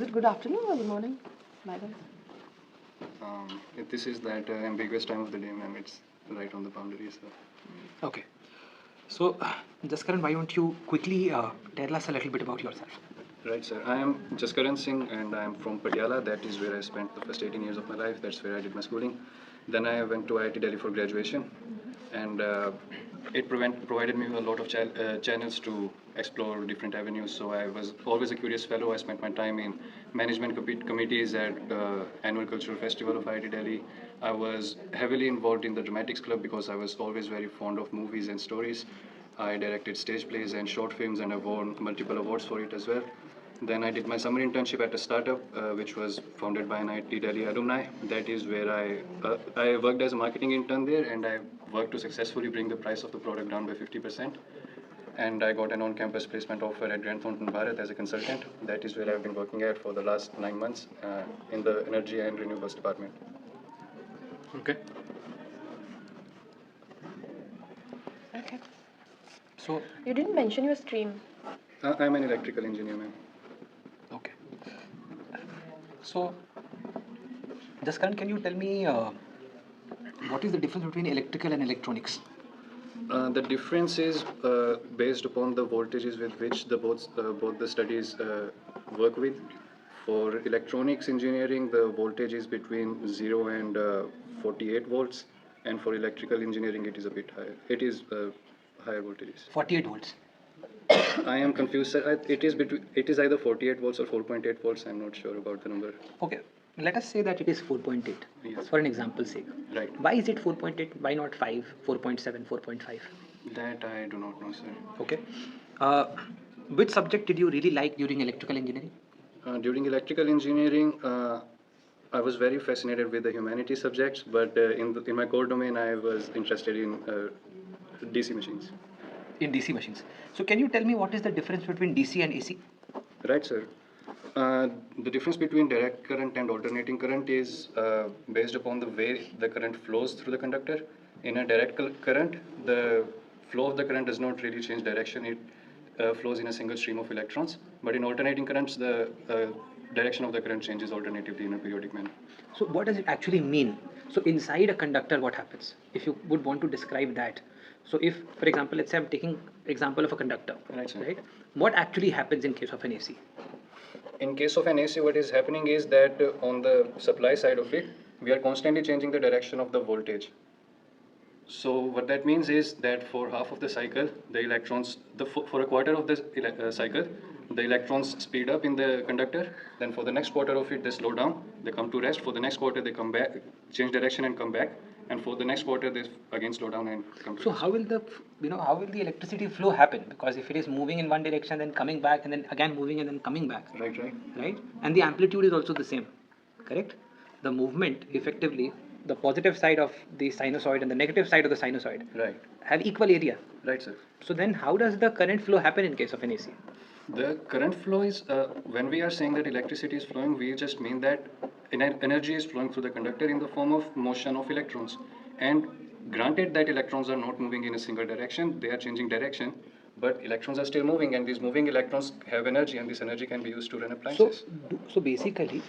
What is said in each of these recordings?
it good afternoon or good morning? Madam? This is that ambiguous time of the day, ma'am. It's right on the boundary, so. Okay. So, Jaskaran, why don't you quickly tell us a little bit about yourself? Right, sir. I am Jaskaran Singh and I am from Patiala. That is where I spent the first 18 years of my life. That's where I did my schooling. Then I went to IIT Delhi for graduation, and it provided me a lot of channels to explore different avenues. So I was always a curious fellow. I spent my time in management committees at annual cultural festival of IIT Delhi. I was heavily involved in the dramatics club because I was always very fond of movies and stories. I directed stage plays and short films, and I won multiple awards for it as well. Then I did my summer internship at a startup, which was founded by an IIT Delhi alumni. That is where I worked as a marketing intern there, and I worked to successfully bring the price of the product down by 50%. And I got an on-campus placement offer at Grant Thornton Bharat as a consultant. That is where I've been working at for the last 9 months in the energy and renewables department. Okay. Okay. So, You didn't mention your stream. I'm an electrical engineer, ma'am. okay. So, Jaskaran, can you tell me what is the difference between electrical and electronics? The difference is based upon the voltages with which both the studies work with. For electronics engineering, the voltage is between 0 and 48 volts, and for electrical engineering, it is a bit higher. It is higher voltages. 48 volts. I am confused, sir. It is either 48 volts or 4.8 volts. I'm not sure about the number. Okay. Let us say that it is 4.8 Yes. for an example's sake. Right. Why is it 4.8? Why not 5, 4.7, 4.5? That I do not know, sir. Okay. Which subject did you really like during electrical engineering? During electrical engineering, I was very fascinated with the humanities subjects, but in my core domain, I was interested in DC machines. In DC machines. So, can you tell me what is the difference between DC and AC? Right, sir. The difference between direct current and alternating current is based upon the way the current flows through the conductor. In a direct current, the flow of the current does not really change direction. It flows in a single stream of electrons. But in alternating currents, the direction of the current changes alternatively in a periodic manner. So, what does it actually mean? So, inside a conductor, what happens? If you would want to describe that. So, if, for example, let's say I'm taking example of a conductor, Right, sir. right? What actually happens in case of an AC? In case of an AC, what is happening is that on the supply side of it, we are constantly changing the direction of the voltage. So what that means is that for half of the cycle, the electrons, for a quarter of the cycle, the electrons speed up in the conductor. Then for the next quarter of it, they slow down. They come to rest. For the next quarter, they come back, change direction and come back. And for the next quarter, they again slow down and come to So, rest. how will the electricity flow happen? Because if it is moving in one direction, then coming back, and then again moving and then coming back, Right. right? And the amplitude is also the same, correct? The movement, effectively, the positive side of the sinusoid and the negative side of the sinusoid Right. have equal area. Right, sir. So then, how does the current flow happen in case of an AC? The current flow is, when we are saying that electricity is flowing, we just mean that energy is flowing through the conductor in the form of motion of electrons. And granted that electrons are not moving in a single direction, they are changing direction, but electrons are still moving, and these moving electrons have energy, and this energy can be used to run So, appliances. so basically,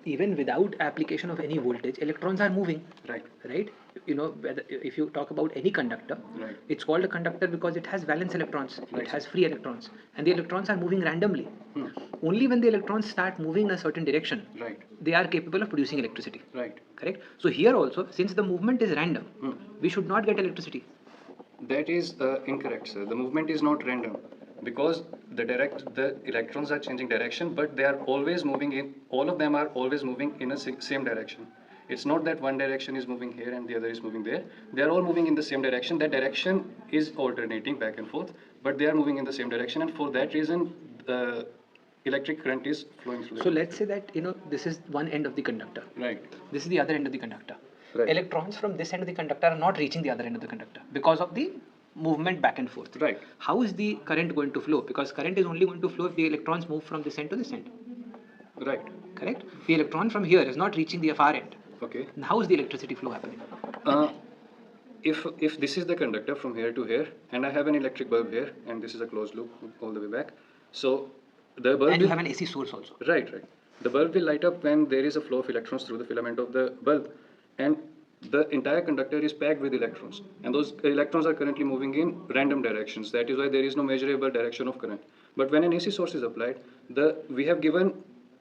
even without application of any voltage, electrons are moving. Right. Right? You know, whether, if you talk about any conductor, Right. it's called a conductor because it has valence electrons, Right. it has free electrons, and the electrons are moving randomly. Hmm. Only when the electrons start moving in a certain direction, Right. they are capable of producing electricity. Right. Correct? So here also, since the movement is random, Hmm. we should not get electricity. That is incorrect, sir. The movement is not random because the electrons are changing direction, but they are always moving in. All of them are always moving in a same direction. It's not that one direction is moving here and the other is moving there. They are all moving in the same direction. That direction is alternating back and forth, but they are moving in the same direction, and for that reason, the electric current is flowing through. So let's say that this is one end of the conductor. Right. This is the other end of the conductor. Right. Electrons from this end of the conductor are not reaching the other end of the conductor because of the movement back and forth. Right. How is the current going to flow? Because current is only going to flow if the electrons move from this end to this end. Right. Correct? The electron from here is not reaching the far end. Okay. And how is the electricity flow happening? If this is the conductor from here to here, and I have an electric bulb here, and this is a closed loop all the way back, so the bulb And you have an AC source also. right. The bulb will light up when there is a flow of electrons through the filament of the bulb, and the entire conductor is packed with electrons, and those electrons are currently moving in random directions. That is why there is no measurable direction of current. But when an AC source is applied, we have given,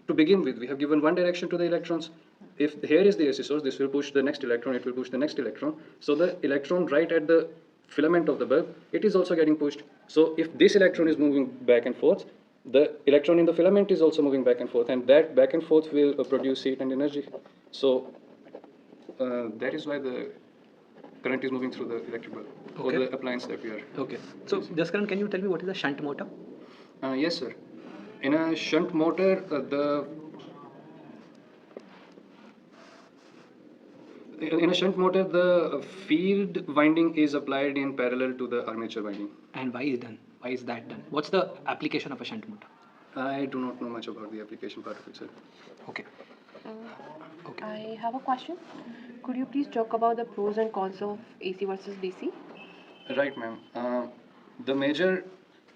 to begin with, we have given one direction to the electrons. If here is the AC source, this will push the next electron, it will push the next electron. So the electron right at the filament of the bulb, it is also getting pushed. So if this electron is moving back and forth, the electron in the filament is also moving back and forth, and that back and forth will produce heat and energy. So that is why the current is moving through the electric bulb, or the appliance that we are. Okay. So, Jaskaran, can you tell me what is a shunt motor? Yes, sir. In a shunt motor, the field winding is applied in parallel to the armature winding. And why is done? Why is that done? What's the application of a shunt motor? I do not know much about the application part of it, sir. Okay. Okay. I have a question. Could you please talk about the pros and cons of AC versus DC? Right, ma'am. The major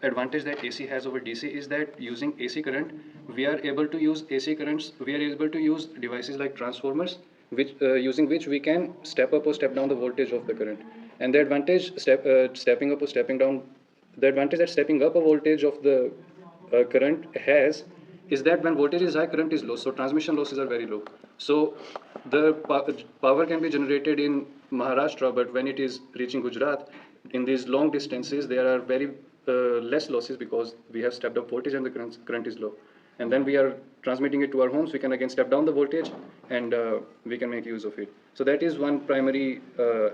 advantage that AC has over DC is that using AC current, we are able to use AC currents, we are able to use devices like transformers, using which we can step up or step down the voltage of the current. And the advantage stepping up or stepping down, the advantage that stepping up a voltage of the current has is that when voltage is high, current is low, so transmission losses are very low. So the power can be generated in Maharashtra, but when it is reaching Gujarat, in these long distances, there are very less losses because we have stepped up voltage and the current is low. And then we are transmitting it to our homes, we can again step down the voltage and we can make use of it. So that is one primary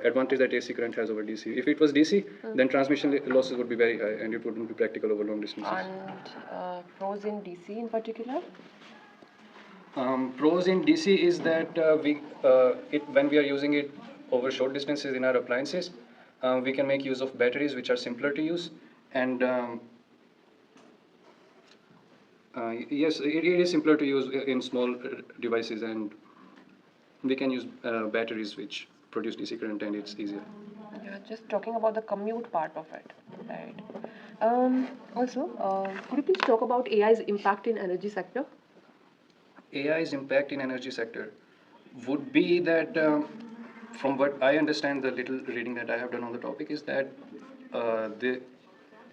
advantage that AC current has over DC. If it was DC, then transmission losses would be very high and it wouldn't be practical over long distances. And pros in DC in particular? Pros in DC is that when we are using it over short distances in our appliances, we can make use of batteries which are simpler to use, and yes, it is simpler to use in small devices, and we can use batteries which produce DC current, and it's easier. You're just talking about the commute part of it, right? Also, could you please talk about AI's impact in energy sector? AI's impact in energy sector would be that, from what I understand, the little reading that I have done on the topic is that the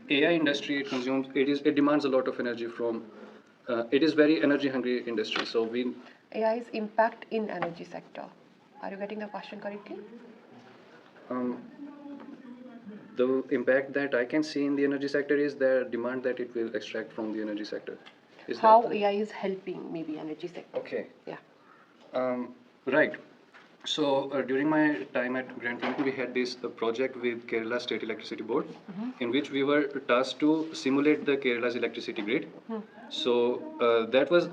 AI industry it demands a lot of energy from. It is very energy hungry industry. So AI's impact in energy sector. Are you getting the question correctly? The impact that I can see in the energy sector is the demand that it will extract from the energy sector. Is How that AI is helping maybe energy sector? okay? Yeah. Right. So during my time at Grand Thornton, we had this project with Kerala State Electricity Board, in which we were tasked to simulate the Kerala's electricity grid. So that was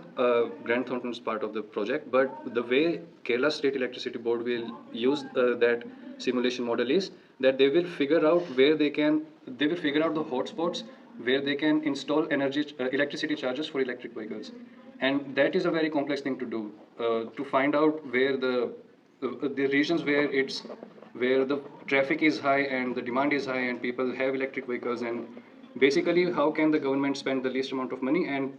Grand Thornton's part of the project. But the way Kerala State Electricity Board will use that simulation model is that they will figure out the hotspots where they can install electricity chargers for electric vehicles, and that is a very complex thing to do, to find out where the regions where the traffic is high and the demand is high and people have electric vehicles, and basically how can the government spend the least amount of money and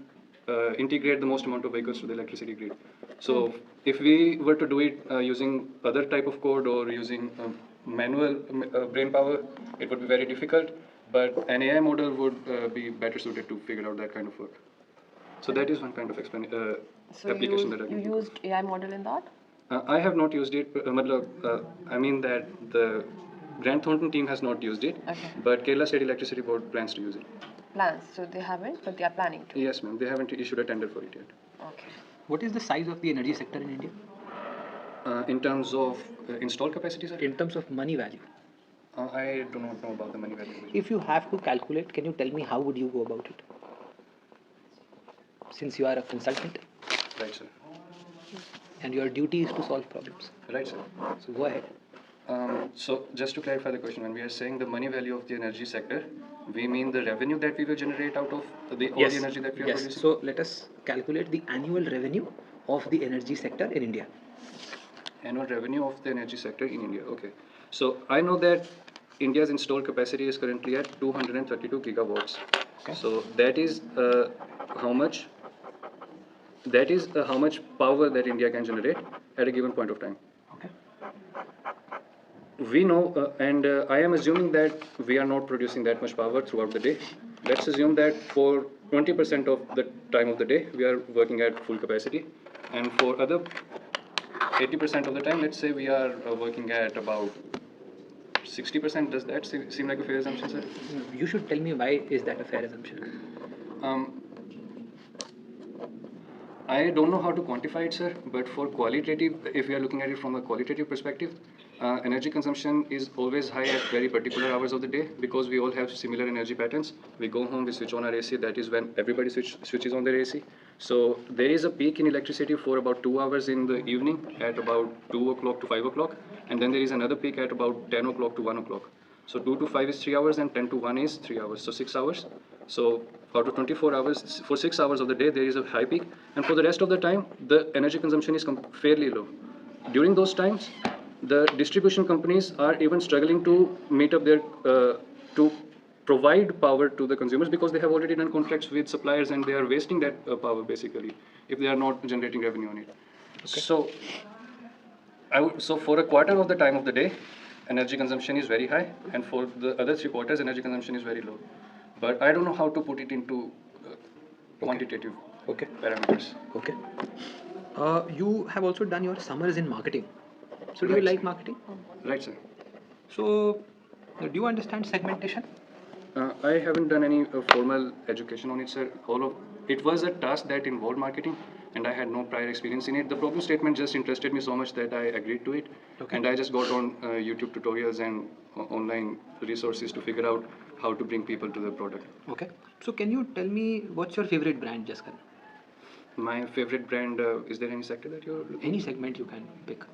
integrate the most amount of vehicles to the electricity grid. So if we were to do it using other type of code or using manual brain power, it would be very difficult, but an AI model would be better suited to figure out that kind of work. So that is one kind of So application that I can you used AI model in that? I have not used it. I mean that the Grand Thornton team has not used it, Okay. but Kerala State Electricity Board plans to use it. Plans. So they haven't, but they are planning to. Yes, ma'am. They haven't issued a tender for it yet. Okay. What is the size of the energy sector in India? In terms of install capacity, sir? In terms of money value? I do not know about the money value. If you have to calculate, can you tell me how would you go about it? Since you are a consultant Right, sir. and your duty is to solve problems. Right, sir. So go ahead. So just to clarify the question, when we are saying the money value of the energy sector, we mean the revenue that we will generate out of all the energy that we are producing? So let us calculate the annual revenue of the energy sector in India. Annual revenue of the energy sector in India. Okay. So I know that India's installed capacity is currently at 232 gigawatts. Okay. So that is how much? That is how much power that India can generate at a given point of time. Okay. We know, and I am assuming that we are not producing that much power throughout the day. Let's assume that for 20% of the time of the day, we are working at full capacity. And for other 80% of the time, let's say we are working at about 60%. Does that seem like a fair assumption, sir? You should tell me why is that a fair assumption? I don't know how to quantify it, sir, but for qualitative, if we are looking at it from a qualitative perspective, energy consumption is always high at very particular hours of the day because we all have similar energy patterns. We go home, we switch on our AC, that is when everybody switches on their AC. So there is a peak in electricity for about 2 hours in the evening at about 2 o'clock to 5 o'clock, and then there is another peak at about 10 o'clock to 1 o'clock. So 2 to 5 is 3 hours and 10 to 1 is 3 hours, so 6 hours. So out of 24 hours, for 6 hours of the day, there is a high peak. And for the rest of the time, the energy consumption is fairly low. During those times, the distribution companies are even struggling to meet up their, to provide power to the consumers because they have already done contracts with suppliers and they are wasting that power basically if they are not generating revenue on it. Okay. So for a quarter of the time of the day, energy consumption is very high, and for the other 3 quarters, energy consumption is very low. But I don't know how to put it into quantitative parameters. Okay. You have also done your summers in marketing. So do you Right, like sir. marketing? Right, sir. So do you understand segmentation? I haven't done any formal education on it, sir. It was a task that involved marketing, and I had no prior experience in it. The problem statement just interested me so much that I agreed to it, Okay. and I just got on YouTube tutorials and online resources to figure out how to bring people to the product. Okay. So can you tell me what's your favorite brand, Jaskaran? My favorite brand, is there any sector that you're looking Any segment you can pick.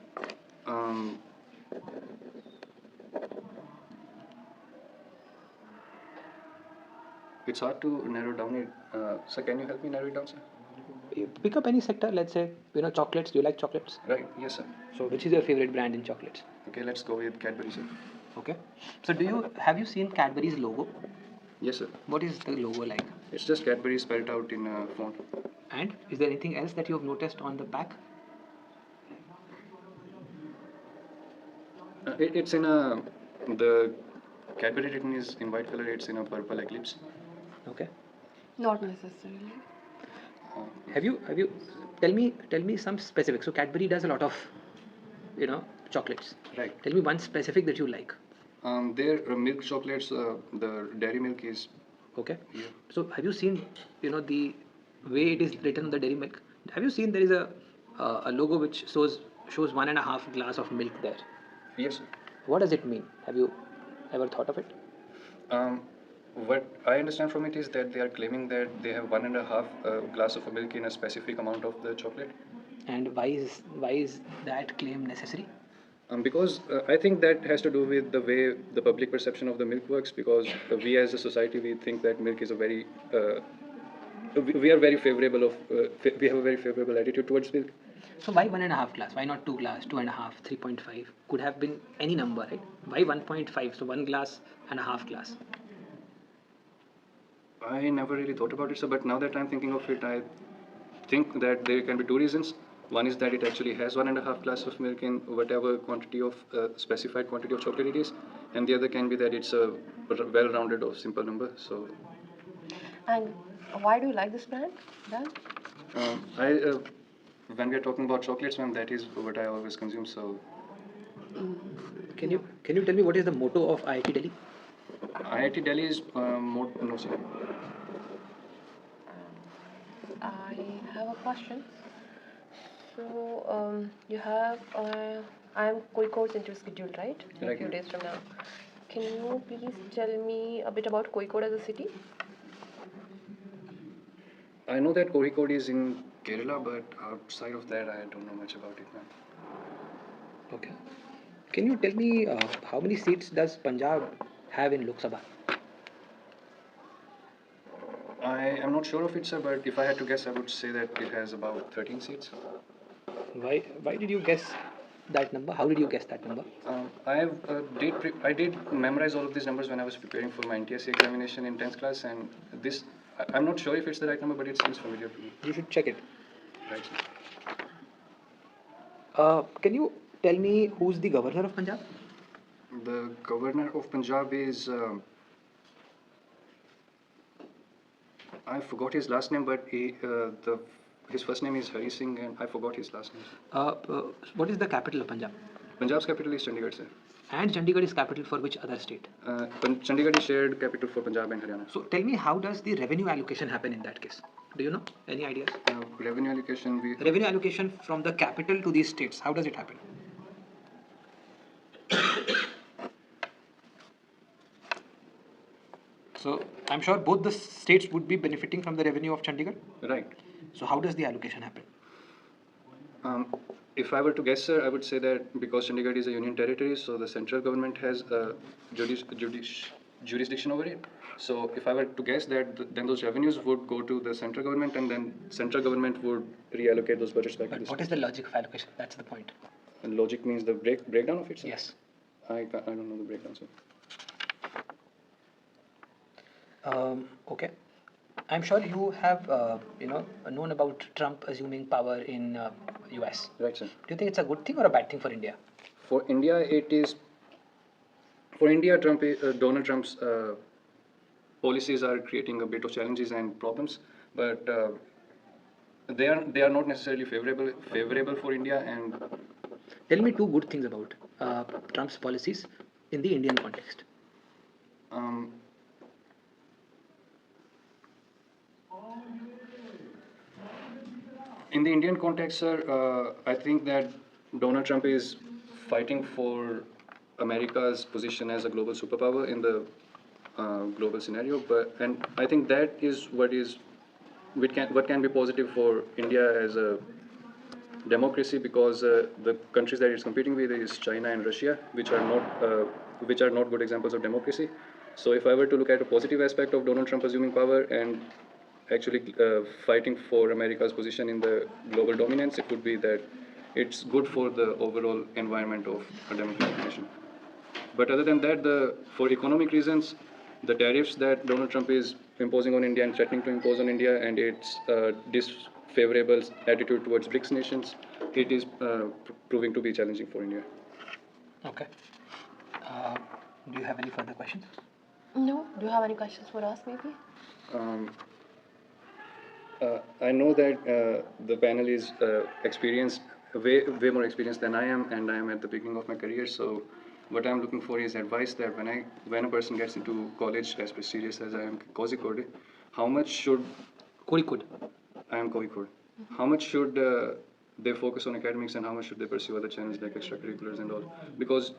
Um, it's hard to narrow down it. So can you help me narrow it down, sir? You pick up any sector, let's say, chocolates. Do you like chocolates? Right, yes, sir. So which is your favorite brand in chocolates? Okay, let's go with Cadbury, sir. Okay. So have you seen Cadbury's logo? Yes, sir. What is the logo like? It's just Cadbury spelled out in a font. And is there anything else that you have noticed on the pack? It's in a, the Cadbury written is in white color, it's in a purple eclipse. Okay. Not necessarily. Have you tell me some specifics. So Cadbury does a lot of chocolates. Right. Tell me one specific that you like. Their milk chocolates, the dairy milk is, Okay. yeah. So have you seen the way it is written on the dairy milk? Have you seen there is a logo which shows 1.5 glass of milk there? Yes, sir. What does it mean? Have you ever thought of it? What I understand from it is that they are claiming that they have 1.5 glass of milk in a specific amount of the chocolate. And why is that claim necessary? Because I think that has to do with the way the public perception of the milk works. Because we as a society, we think that milk is a very, we are very favorable of, we have a very favorable attitude towards milk. So why 1.5 glass? Why not 2 glass, 2.5, 3.5? Could have been any number, right? Why 1.5? So 1 glass and a half glass. I never really thought about it, sir. But now that I'm thinking of it, I think that there can be 2 reasons. One is that it actually has 1.5 glass of milk in whatever quantity of specified quantity of chocolate it is, and the other can be that it's a well-rounded or simple number. So, And why do you like this brand? Dan? when we are talking about chocolates, ma'am, that is what I always consume. So, Can you tell me what is the motto of IIT Delhi? IIT Delhi is no, sir. I have a question. So, you have, I'm quick course into schedule, right? In a Right. few days from now. Can you please tell me a bit about Kozhikode as a city? I know that Kozhikode is in Kerala, but outside of that, I don't know much about it, ma'am. Okay. Can you tell me how many seats does Punjab have in Lok Sabha? I am not sure of it, sir, but if I had to guess, I would say that it has about 13 seats. Why did you guess that number? How did you guess that number? I did memorize all of these numbers when I was preparing for my NTSC examination in 10th class, and I'm not sure if it's the right number, but it seems familiar to me. You should check it. Right, sir. Can you tell me who's the governor of Punjab? The governor of Punjab is, I forgot his last name, but his first name is Hari Singh, and I forgot his last name. What is the capital of Punjab? Punjab's capital is Chandigarh, sir. And Chandigarh is capital for which other state? Chandigarh is shared capital for Punjab and Haryana. So tell me, how does the revenue allocation happen in that case? Do you know? Any ideas? Revenue allocation, Revenue allocation from the capital to these states, how does it happen? So I'm sure both the states would be benefiting from the revenue of Chandigarh. Right. So how does the allocation happen? If I were to guess, sir, I would say that because Chandigarh is a union territory, so the central government has jurisdiction over it. So if I were to guess that, then those revenues would go to the central government, and then central government would reallocate those budgets back to But the what is the logic of allocation? That's the point. And logic means the breakdown of it, sir? Yes. I don't know the breakdown, sir. Okay. I'm sure you have, known about Trump assuming power in US. Right, sir. Do you think it's a good thing or a bad thing for India? For India, it is. For India, Donald Trump's policies are creating a bit of challenges and problems, but they are not necessarily favorable for India. And Tell me two good things about Trump's policies in the Indian context. In the Indian context, sir, I think that Donald Trump is fighting for America's position as a global superpower in the global scenario. And I think that is what can be positive for India as a democracy, because the countries that it's competing with is China and Russia, which are not good examples of democracy. So if I were to look at a positive aspect of Donald Trump assuming power and actually fighting for America's position in the global dominance, it would be that it's good for the overall environment of a democratic nation. But other than that, for economic reasons, the tariffs that Donald Trump is imposing on India and threatening to impose on India, and its disfavorable attitude towards BRICS nations, it is proving to be challenging for India. Okay. Do you have any further questions? No. Do you have any questions for us, maybe? I know that the panel is experienced, way more experienced than I am, and I am at the beginning of my career. So, what I'm looking for is advice that when a person gets into college as prestigious as I am, Kozhikode, how much should Kozhikode. I am Kozhikode. How much should they focus on academics, and how much should they pursue other channels like extracurriculars and all? Because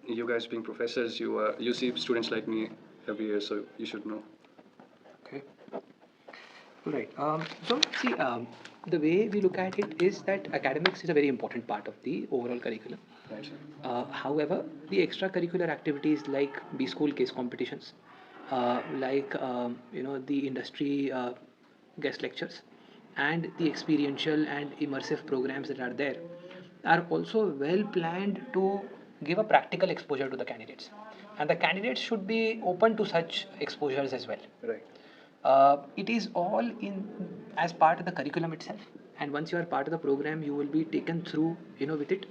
you guys being professors, you see students like me every year, so you should know. Okay. All right. So see, the way we look at it is that academics is a very important part of the overall curriculum. Right, sir. However, the extracurricular activities like B-School case competitions, the industry guest lectures, and the experiential and immersive programs that are there, are also well planned to give a practical exposure to the candidates, and the candidates should be open to such exposures as well. Right. It is all in as part of the curriculum itself, and once you are part of the program, you will be taken through with it.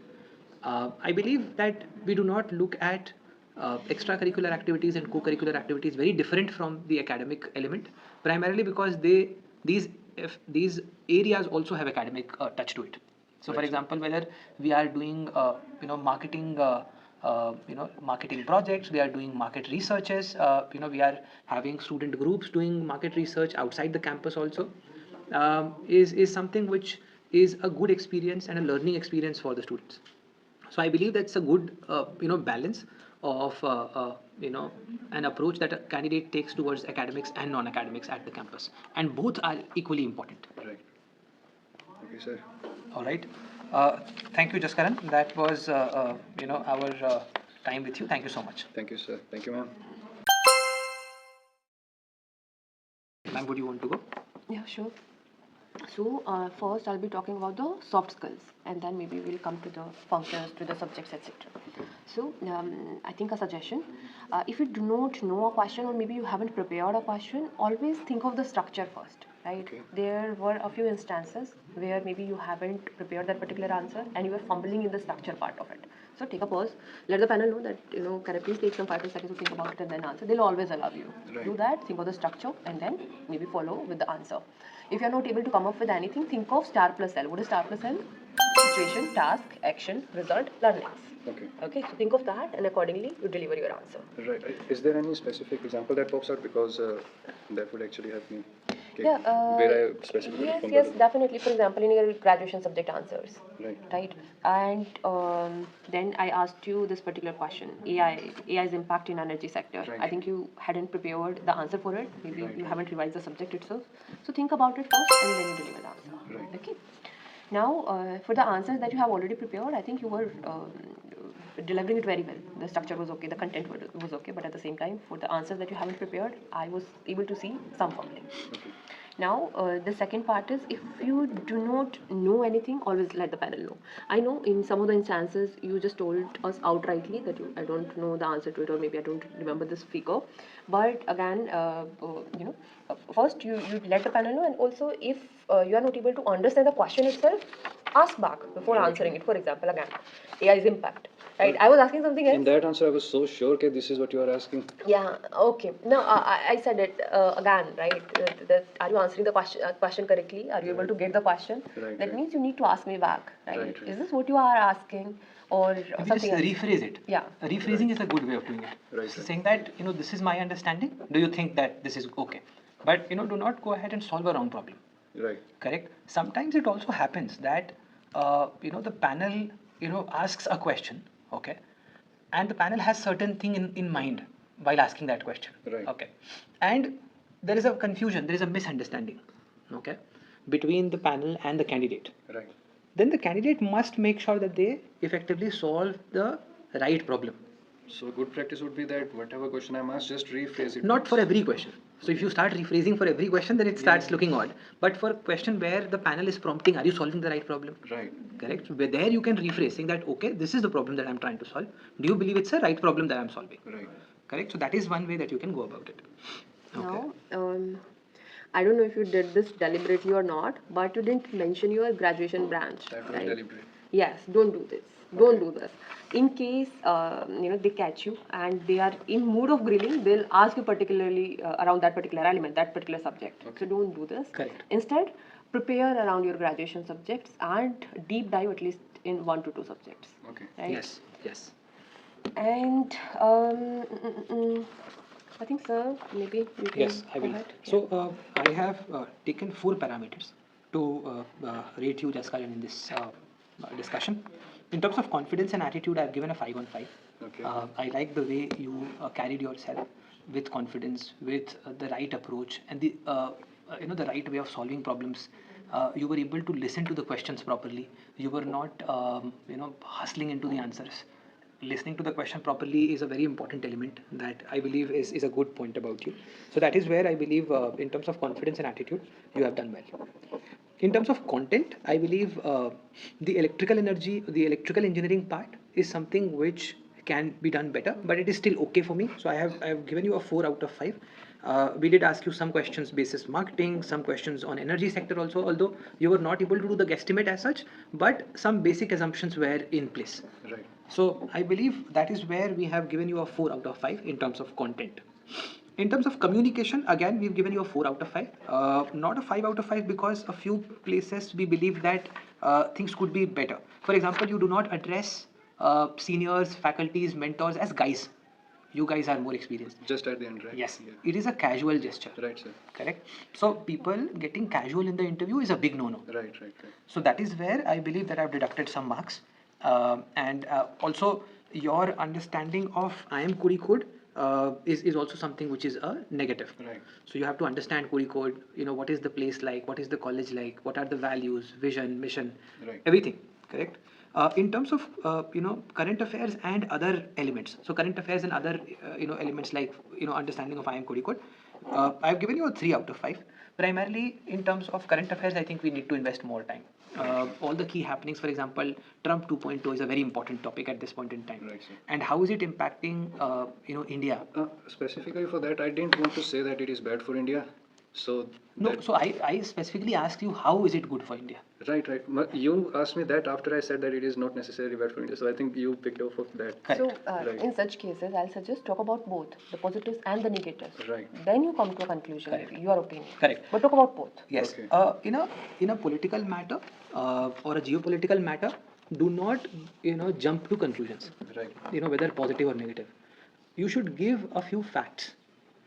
I believe that we do not look at extracurricular activities and co-curricular activities very different from the academic element, primarily because these areas also have academic touch to it. So, for example, whether we are doing marketing. Marketing projects, we are doing market researches, we are having student groups doing market research outside the campus also, is something which is a good experience and a learning experience for the students. So I believe that's a good balance of an approach that a candidate takes towards academics and non-academics at the campus, and both are equally important. Right. Okay, sir. All right. Thank you, Jaskaran. That was our time with you. Thank you so much. Thank you, sir. Thank you, ma'am. Ma'am, would you want to go? Yeah, sure. So first I'll be talking about the soft skills, and then maybe we'll come to the functions, to the subjects, etc. So I think a suggestion, if you do not know a question, or maybe you haven't prepared a question, always think of the structure first. right? Okay. There were a few instances where maybe you haven't prepared that particular answer and you were fumbling in the structure part of it. So take a pause, let the panel know that, can I please take some 5 to seconds to think about it and then answer. They'll always allow you. Right. Do that, think of the structure and then maybe follow with the answer. If you're not able to come up with anything, think of star plus L. What is star plus L? Situation, task, action, result, learnings. Okay. Okay, so think of that and accordingly you deliver your answer. Right. Is there any specific example that pops out, because that would actually help me? Okay. Yeah, Where I specifically yes, fumbled yes, on. definitely. For example, in your graduation subject answers, Right. right? And then I asked you this particular question: AI's impact in energy sector. Right. I think you hadn't prepared the answer for it. Maybe Right. you haven't revised the subject itself. So think about it first, and then you deliver the answer. Right. Okay. Now, for the answers that you have already prepared, I think you were delivering it very well. The structure was okay, the content was okay, but at the same time, for the answers that you haven't prepared, I was able to see some fumbling. Okay. Now, the second part is, if you do not know anything, always let the panel know. I know in some of the instances you just told us outrightly that I don't know the answer to it, or maybe I don't remember this figure. But again, first you let the panel know, and also if you are not able to understand the question itself, ask back before answering it. For example, again, AI's impact. Right, I was asking something else. In that answer, I was so sure that this is what you are asking. Yeah, okay. No, I said it again, right? Are you answering the question correctly? Are you able to get the question? Right, That right. means you need to ask me back, right? Right, right. Is this what you are asking, or Maybe just something else? rephrase it. Yeah. Rephrasing is a good way of doing it. Right, So right. saying that, this is my understanding. Do you think that this is okay? But, do not go ahead and solve a wrong problem. Right. Correct? Sometimes it also happens that, the panel, asks a question, okay? And the panel has certain thing in mind while asking that question. Right. Okay. And there is a confusion, there is a misunderstanding, okay, between the panel and the candidate. Right. Then the candidate must make sure that they effectively solve the right problem. So good practice would be that whatever question I'm asked, just rephrase it. Not for every question. So if you start rephrasing for every question, then it starts looking odd. But for a question where the panel is prompting, are you solving the right problem? Right. Correct. So there you can rephrase, saying that, okay, this is the problem that I'm trying to solve. Do you believe it's a right problem that I'm solving? Right. Correct. So that is one way that you can go about it. Okay. Now, I don't know if you did this deliberately or not, but you didn't mention your graduation branch. That was Right? deliberate. Yes, don't do this. Don't do this. In case they catch you and they are in mood of grilling, they'll ask you particularly around that particular element, that particular subject. So don't do this. Correct. Instead, prepare around your graduation subjects and deep dive at least in 1 to 2 subjects. Okay. Right? Yes. Yes. And I think, sir, maybe you can Yes, I go will. ahead. So I have taken 4 parameters to rate you, Jaskaran, in this discussion. In terms of confidence and attitude, I've given a 5 on 5. Okay. I like the way you carried yourself with confidence, with the right approach, and the right way of solving problems. You were able to listen to the questions properly. You were not hustling into the answers. Listening to the question properly is a very important element that I believe is a good point about you. So that is where I believe in terms of confidence and attitude, you have done well. In terms of content, I believe the electrical engineering part is something which can be done better, but it is still okay for me. So I have given you a 4 out of 5. We did ask you some questions basis marketing, some questions on energy sector also, although you were not able to do the guesstimate as such, but some basic assumptions were in place. Right. So I believe that is where we have given you a 4 out of 5 in terms of content. In terms of communication, again, we've given you a 4 out of 5. Not a 5 out of 5 because a few places we believe that things could be better. For example, you do not address seniors, faculties, mentors as guys. You guys are more experienced. Just at the end, right? Yes, Yeah. it is a casual gesture. Right, sir. Correct. So people getting casual in the interview is a big no-no. Right, right, right. So that is where I believe that I've deducted some marks. And also your understanding of IIM Kuri code is also something which is a negative. Right. So you have to understand Kuri code, what is the place like, what is the college like, what are the values, vision, mission, Right. everything, correct? In terms of current affairs and other elements, so current affairs and other elements like understanding of IIM Kuri code, I've given you a 3 out of 5. Primarily in terms of current affairs, I think we need to invest more time. All the key happenings, for example, Trump 2.0 is a very important topic at this point in time. Right, sir. And how is it impacting India? Specifically for that, I didn't want to say that it is bad for India. So No, that- so I specifically asked you, how is it good for India? right. You asked me that after I said that it is not necessarily bad for India. So I think you picked off of that. Correct. So, Right. in such cases, I'll suggest talk about both the positives and the negatives. Right. Then you come to a conclusion, Correct. maybe, your opinion. Correct. But talk about both. Yes. Okay. In a political matter or a geopolitical matter, do not jump to conclusions. Right. Whether positive or negative. You should give a few facts,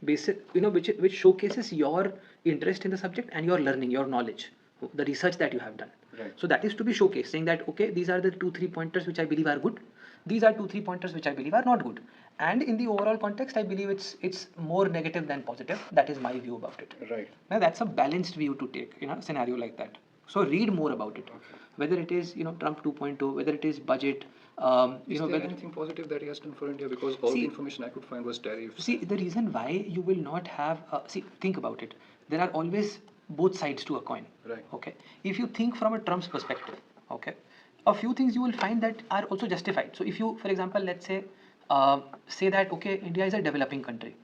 basic which showcases your interest in the subject and your learning, your knowledge, the research that you have done. Right. So that is to be showcased, saying that okay, these are the 2-3 pointers which I believe are good. These are 2-3 pointers which I believe are not good. And in the overall context, I believe it's more negative than positive. That is my view about it. Right. Now that's a balanced view to take in a scenario like that. So read more about it, whether it is Trump 2.0, whether it is budget, Is there whether anything positive that he has done for India? Because all See- the information I could find was tariffs. see the reason why you will not have think about it. There are always both sides to a coin. Right. Okay. If you think from a Trump's perspective, okay, a few things you will find that are also justified. So if you, for example, let's say that okay, India is a developing country.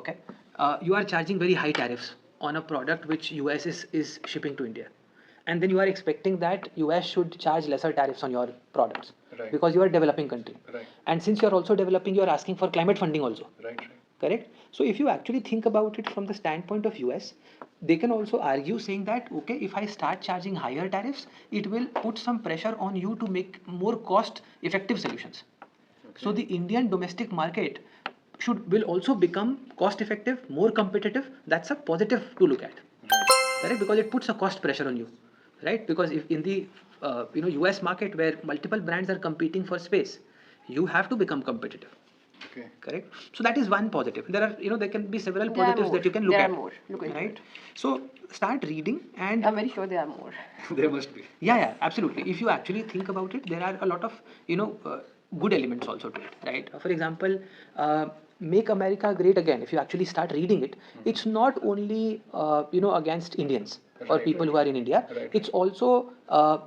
Okay, you are charging very high tariffs on a product which US is shipping to India, and then you are expecting that US should charge lesser tariffs on your products. Right. Because you are a developing country. Right. And since you are also developing, you are asking for climate funding also. Right. Right. Correct? So if you actually think about it from the standpoint of US, they can also argue saying that okay, if I start charging higher tariffs, it will put some pressure on you to make more cost effective solutions. So the Indian domestic market will also become cost effective, more competitive. That's a positive to look at. Correct? Because it puts a cost pressure on you, right? Because if in the US market where multiple brands are competing for space, you have to become competitive. Okay. Correct. So that is one positive. There are there can be several There are positives more. that you can look There at. are more. Look into right. it. So start reading and I'm very sure there are more. There must be. yeah, absolutely. If you actually think about it, there are a lot of good elements also to it, right? For example, Make America Great Again. If you actually start reading it, it's not only against Indians or Right, people right. who are in India. Right. It's also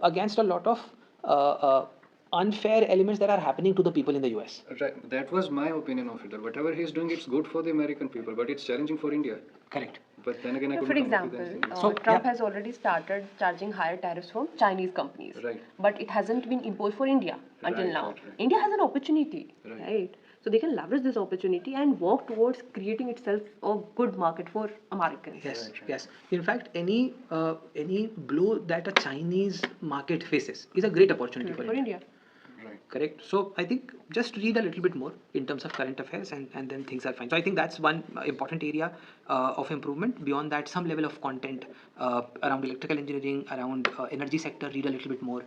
against a lot of unfair elements that are happening to the people in the US. Right. That was my opinion of it. That whatever he's doing, it's good for the American people, but it's challenging for India. Correct. But then again, I For couldn't come up with example, anything. So, Trump yeah. has already started charging higher tariffs from Chinese companies. Right. But it hasn't been imposed for India until Right, now. right, right. India has an opportunity, Right. right? So they can leverage this opportunity and work towards creating itself a good market for Americans. Yes, Right, right. yes. In fact, any blow that a Chinese market faces is a great opportunity for For India. India. Right. Correct. So I think just read a little bit more in terms of current affairs, and then things are fine. So I think that's one important area of improvement. Beyond that, some level of content around electrical engineering, around energy sector. Read a little bit more.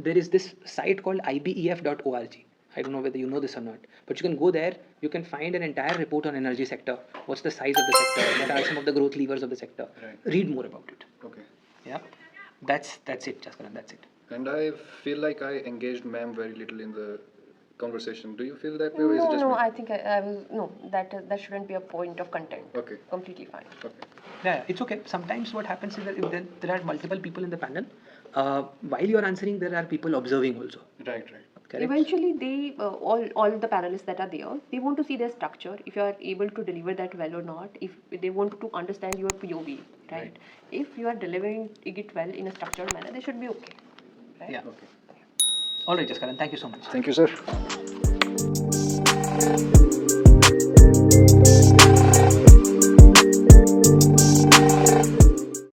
There is this site called ibef.org. I don't know whether you know this or not, but you can go there. You can find an entire report on energy sector. What's the size of the sector? What are some of the growth levers of the sector? Right. Read more about it. Okay. Yeah, that's it, Jaskaran. That's it. And I feel like I engaged ma'am very little in the conversation. Do you feel that way, or is it just No, me? I think I was no. That shouldn't be a point of content. Okay. Completely fine. Okay. Yeah, it's okay. Sometimes what happens is that if there are multiple people in the panel, while you are answering, there are people observing also. Right. Right. Correct? Eventually, they all the panelists that are there, they want to see their structure. If you are able to deliver that well or not. If they want to understand your POV, right? Right. If you are delivering it well in a structured manner, they should be okay. Right? Yeah. Okay. All right, Jaskaran. Thank you so much. Thank you, sir.